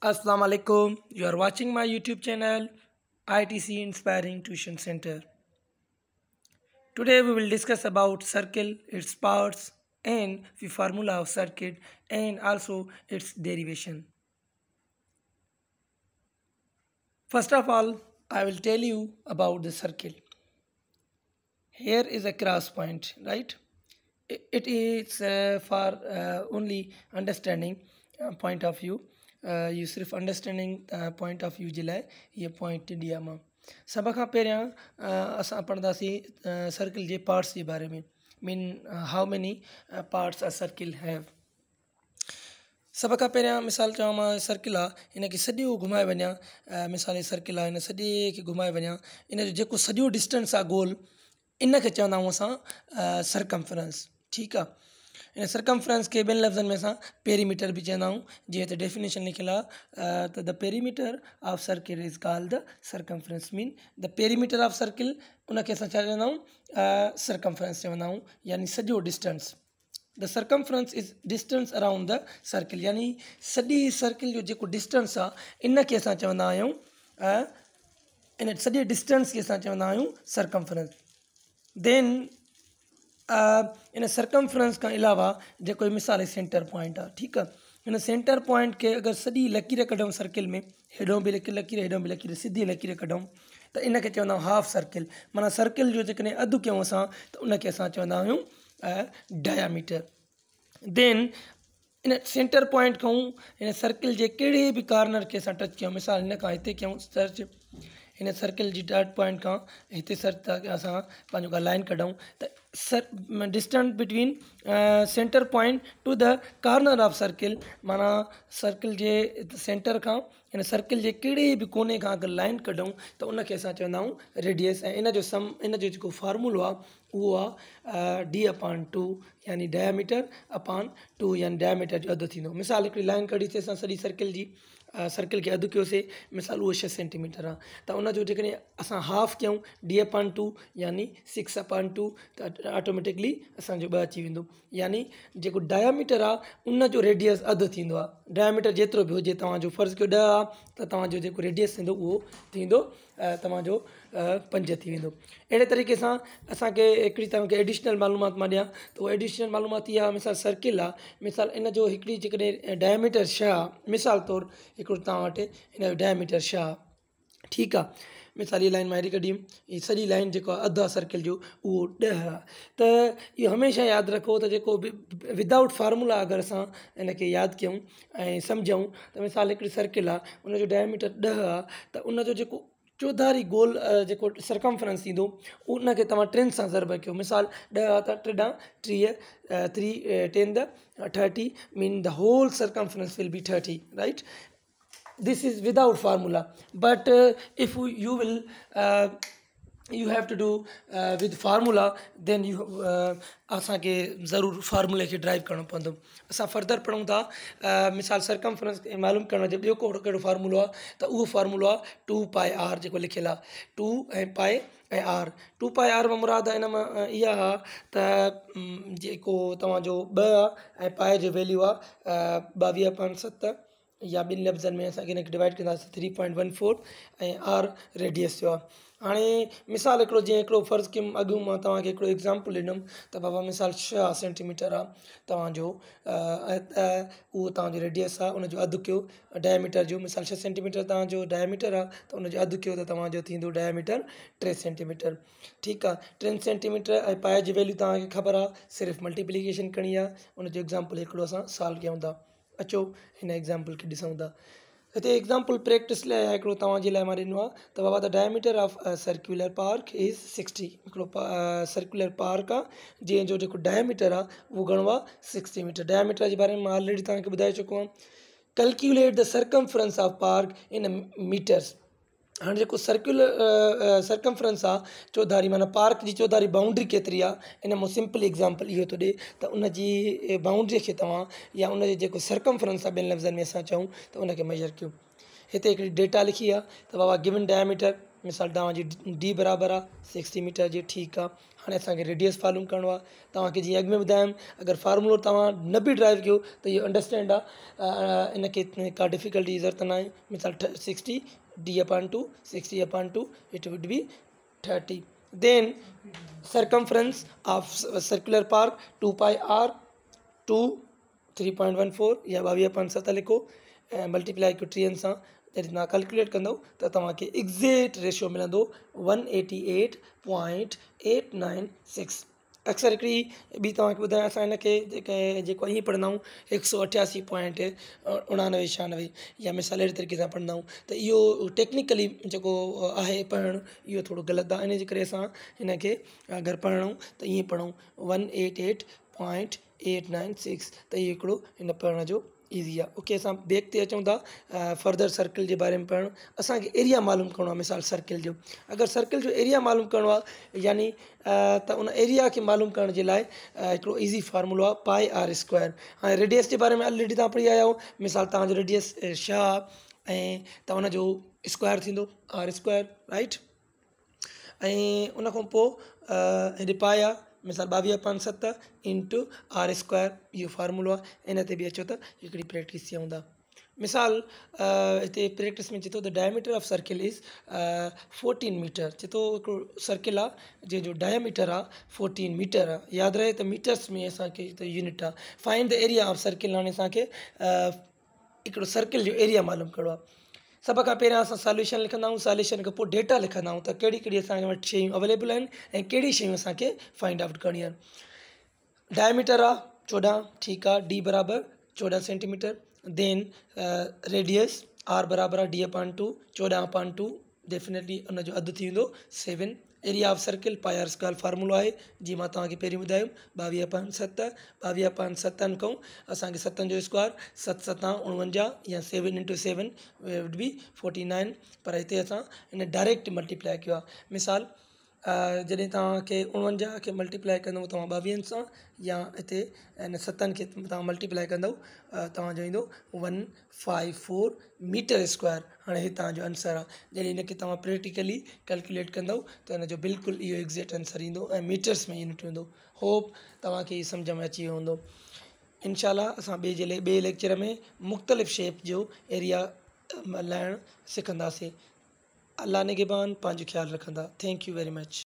Assalamu alaikum. You are watching my YouTube channel ITC Inspiring Tuition Center. Today we will discuss about circle, its parts and the formula of circuit and also its derivation. First of all, I will tell you about the circle. Here is a cross point, right? It is for only understanding point of view. You सिर्फ understanding point of view जे लाइ ये point ॾिया मां सभ खां पहिरियां असां पढ़ंदासीं सर्किल जे पार्ट्स जे बारे में mean how many parts a circle have सभ खां पहिरियां मिसाल चवां मां सर्किल आहे हिनखे सॼो घुमाए वञा मिसाल सर्किल आहे हिन सॼे खे घुमाए वञा इन जो जेको सॼो डिस्टेंस आहे गोल इनखे चवंदा आहियूं असां सरकमफ्रेंस ठीकु आहे इन सरकमफ्रेंस के ॿिनि लफ़्ज़नि में असां पेरीमीटर भी चवंदा आहियूं जीअं त डेफिनेशन लिखियल आहे त the perimeter of circle is called the circumference mean the perimeter of circle उनखे असां छा चवंदा आहियूं सरकमफ्रेंस चवंदा आहियूं यानी सॼो distance the circumference is distance around the circle यानी सॼी सर्किल जो जेको डिस्टेंस आहे इनखे असां चवंदा आहियूं इन सॼे डिस्टेंस खे असां चवंदा आहियूं सरकमफ्रेंस देन इन सरकमफ्रेंस खां अलावा जेको मिसाल सेंटर पॉइंट आहे ठीकु आहे हिन सेंटर पॉइंट खे अगरि सॼी लकीर कढूं सर्किल में हेॾो बि लकीर हेॾो बि लकीर सिधी लकीर कढूं त इनखे चवंदा आहियूं हाफ सर्किल माना सर्किल जो जेकॾहिं अधु कयूं असां त उनखे असां चवंदा आहियूं diameter then in centre point खां हिन सर्किल जे कहिड़े बि कार्नर खे असां टच कयूं मिसाल हिन खां हिते कयूं सर्च हिन सर्किल जी डॉट पॉइंट खां हिते सर्च था असां पंहिंजो लाइन कढूं त distance between centre point to the corner of circle माना सर्किल जे सेंटर खां हिन सर्किल जे कहिड़े बि कोने खां अगरि लाइन कढूं त उनखे असां चवंदा आहियूं रेडियस ऐं इन जो जेको फार्मूलो आहे उहो आहे d/2 यानी डायामीटर अपॉन 2 यानी डायामीटर जो अधु थींदो मिसाल हिकिड़ी लाइन कढीसीं असां सॼी सर्किल खे अधु कयोसीं मिसाल उहो 6 सेंटीमीटर आहे त उनजो जेकॾहिं असां हाफ कयूं d/2 यानी 6/2 त ऑटोमेटिकली असांजो 2 अची वेंदो यानी जेको डायामीटर आहे उनजो रेडियस अधु थींदो आहे डायामीटर जेतिरो बि हुजे तव्हांजो फ़र्ज़ु कयो 10 आहे त तव्हांजो जेको रेडियस थींदो उहो थींदो तव्हांजो 5 थी वेंदो अहिड़े तरीक़े सां असांखे हिकिड़ी तव्हांखे एडिशनल मालूमात मां ॾियां त उहा एडिशनल मालूमात इहा मिसाल सर्किल आहे मिसाल इन जो हिकिड़ी जेकॾहिं डायमीटर 6 आहे मिसाल तौरु हिकिड़ो तव्हां वटि हिन जो डायमीटर 6 आहे ठीकु आहे मिसाल ये लाइन मां हेॾी कढी हीअ सॼी लाइन जेको आहे अधु आहे सर्किल जो उहो 10 आहे त इहो हमेशह यादि रखो त जेको विदाउट फार्मूला अगरि असां इनखे यादि कयूं ऐं सम्झूं त मिसाल हिकिड़ी सर्किल आहे उनजो डायमीटर 10 आहे त उनजो जेको चौधारी गोल जेको सरकमफ्रेंस थींदो उनखे तव्हां 3 सां ज़रब कयो मिसाल 10 आहे त 3 ॾांहुं 3 10 30 mean the whole circumference will be 30 right this is without formula but if you will you have to do with formula then you असांखे ज़रूरु फार्मूले खे ड्राइव करिणो पवंदो असां फर्दर पढ़ूं था मिसाल सरकमफ्रेंस खे मालूम करण जो ॿियो कहिड़ो फार्मूलो आहे त उहो फार्मूलो आहे 2πr जेको लिखियलु आहे 2 ऐं π ऐं r 2πr में मुराद हिन मां इहा आहे त जेको तव्हांजो 2 आहे ऐं π जो वैल्यू आहे 22/7 या ॿिनि लफ़्ज़नि में असांखे हिनखे डिवाइड कंदासीं 3.14 ऐं आर रेडियस जो आहे हाणे मिसाल हिकिड़ो जीअं हिकिड़ो फ़र्ज़ु कयुमि अॻु मां तव्हांखे हिकिड़ो एग्ज़ाम्पल ॾिनमि त बाबा मिसाल 6 सेंटीमीटर आहे तव्हांजो उहो तव्हांजो रेडियस आहे उनजो अधु कयो डायमीटर जो मिसाल 6 सेंटीमीटर तव्हांजो डायमीटर आहे त उनजो अधु कयो त तव्हांजो थींदो डायमीटर 3 सेंटीमीटर ठीकु आहे 3 सेंटीमीटर ऐं पाए जी वैल्यू तव्हांखे ख़बर आहे सिर्फ़ु मल्टीप्लिकेशन करणी आहे उनजो एग्ज़ाम्पल हिकिड़ो असां सॉल्व कयूं था अचो हिन एग्ज़ाम्पल खे ॾिसूं था हिते एग्ज़ाम्पल प्रैक्टिस लाइ हिकिड़ो तव्हांजे लाइ मां ॾिनो आहे त बाबा the diameter of circular park is 60 हिकिड़ो सर्कुलर पार्क आहे जंहिंजो जेको डायमीटर आहे उहो घणो आहे 60 मीटर डायमीटर जे बारे में मां ऑलरेडी तव्हांखे ॿुधाए चुको आहियां calculate the circumference of park in metres हाणे जेको सरकमफ्रेंस आहे चौधारी माना पार्क जी चौधारी बाउंड्री केतिरी आहे इन मां सिंपल एग्ज़ाम्पल इहो थो ॾिए त उनजी बाउंड्रीअ खे तव्हां या उनजे जेको सरकमफ्रेंस आहे ॿिनि लफ़्ज़नि में असां चऊं त उनखे मेजर कयो हिते हिकिड़ी डेटा लिखी आहे त बाबा गिवन डायमीटर मिसाल तव्हांजी डी बराबरि आहे 60 मीटर जी, ठीकु आहे। हाणे असांखे रेडियस मालूम करिणो आहे। तव्हांखे जीअं अॻु में ॿुधायमि, अगरि फार्मूलो तव्हां न बि ड्राइव कयो त इहो अंडरस्टैंड आहे, इनखे का डिफिकल्टी जी ज़रूरत न आहे। मिसाल 60 d/2, 60/2 it would be 30। Then circumference of circular park 2 pi r to 3.14 या 22.7 लिखो ऐं मल्टीप्लाई कयो 3 सां। जॾहिं तव्हां कैलकुलेट कंदव त तव्हांखे एग्ज़ैक्ट रेशियो मिलंदो 188.896। अक्सर हिकिड़ी ॿी तव्हांखे ॿुधायां, असां हिनखे जेको ईअं पढ़ंदा आहियूं 188.99 या मिसाल अहिड़े तरीक़े सां पढ़ंदा आहियूं, त इहो टेक्निकली जेको आहे पढ़णु, इहो थोरो ग़लति आहे। इन जे करे असां हिनखे अगरि पढ़ूं त ईअं पढ़ूं 188.896, त इहो हिकिड़ो हिन पढ़ण जो ईज़ी आहे। ओके, असां बैक ते अचूं था फर्दर सर्किल जे बारे में पढ़णु। असांखे एरिया मालूम करिणो आहे। मिसाल सर्किल जो, अगरि सर्किल जो एरिया मालूम करिणो आहे, यानी त उन एरिया खे मालूम करण जे लाइ हिकिड़ो ईज़ी फार्मूलो आहे πr²। हाणे रेडियस जे बारे में ऑलरेडी तव्हां पढ़ी आया आहियो। मिसाल तव्हांजो रेडियस छा आहे ऐं त उनजो स्क्वायर थींदो r², राइट। ऐं उन खां पोइ हेॾे पाए आहे, मिसाल 22.7 इंटू r², इहो फार्मूलो आहे। इन ते बि अचो त हिकिड़ी प्रैक्टिस थियूं था। मिसाल हिते प्रैक्टिस में चए थो the diameter of circle is 14 metre. चए थो हिकिड़ो सर्किल आहे जंहिंजो डायमीटर आहे 14 मीटर आहे। यादि रहे त मीटर्स में असांखे त यूनिट आहे। Find the area of circle. हाणे असांखे हिकिड़ो सर्किल जो एरिया मालूम करिणो आहे। सभ खां पहिरियां असां सॉल्यूशन लिखंदा आहियूं, सॉल्यूशन खां पोइ डेटा लिखंदा आहियूं त कहिड़ी कहिड़ी असांजे वटि शयूं अवेलेबल आहिनि ऐं कहिड़ी शयूं असांखे फाइंड आउट करणी आहिनि। डायमीटर आहे 14, ठीकु आहे, डी बराबरि 14 सेंटीमीटर। देन रेडियस आर बराबरि आहे d/2, 14/2, डेफिनेटली उनजो अधु थी वेंदो 7। एरिया ऑफ सर्किल πr² फार्मूलो आहे, जीअं मां तव्हांखे पहिरीं ॿुधायो 22.7। 22.7 खां असांखे 7 जो स्क्वायर 7 7 49 या 7 × 7 वुड बी 49। पर हिते असां हिन डायरेक्ट मल्टीप्लाई कयो आहे। मिसाल जॾहिं तव्हांखे 49 खे मल्टीप्लाई कंदव तव्हां 22 सां, या हिते हिन 7 खे तव्हां मल्टीप्लाई कंदव तव्हांजो ईंदो 154 मीटर स्क्वायर। हाणे ही तव्हांजो आंसर आहे। जॾहिं हिनखे तव्हां प्रैक्टिकली कैलकुलेट कंदव त हिनजो बिल्कुलु इहो एग्ज़ैक्ट आंसर ईंदो ऐं मीटर्स में यूनिट हूंदो। होप तव्हांखे हीअ सम्झ में अची वियो हूंदो। इनशाला असां ॿिए लेक्चर में मुख़्तलिफ़ शेप जो एरिया लाइणु सिखंदासीं। अल्लाह निगहबान, पंहिंजो ख़्यालु रखंदा। Thank U very much.